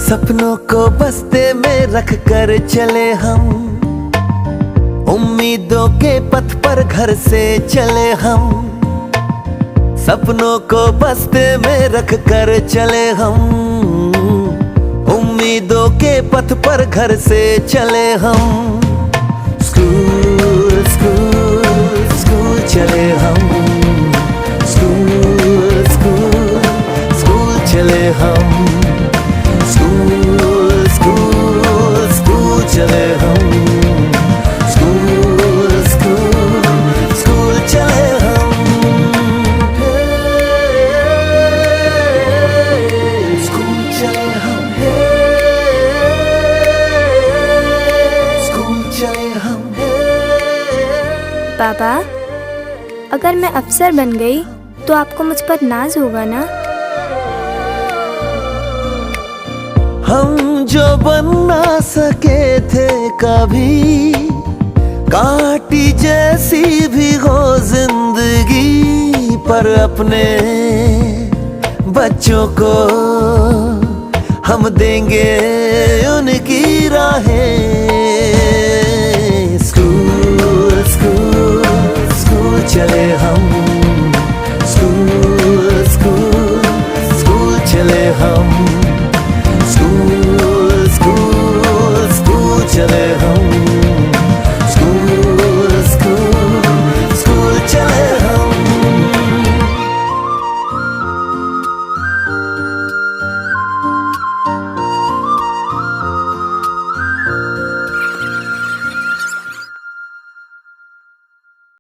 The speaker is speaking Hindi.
सपनों को बस्ते में रख कर चले हम, उम्मीदों के पथ पर घर से चले हम। सपनों को बस्ते में रख कर चले हम, उम्मीदों के पथ पर घर से चले हम। स्कूल स्कूल स्कूल चले हम, स्कूल स्कूल स्कूल चले हम, स्कूल स्कूल स्कूल चले हम, स्कूल स्कूल स्कूल चले हम। स्कूल चले हम, स्कूल चले हम। पापा, अगर मैं अफसर बन गई तो आपको मुझ पर नाज होगा ना? हम जो बन ना सके थे कभी, काटी जैसी भी हो जिंदगी, पर अपने बच्चों को हम देंगे उनकी राहें।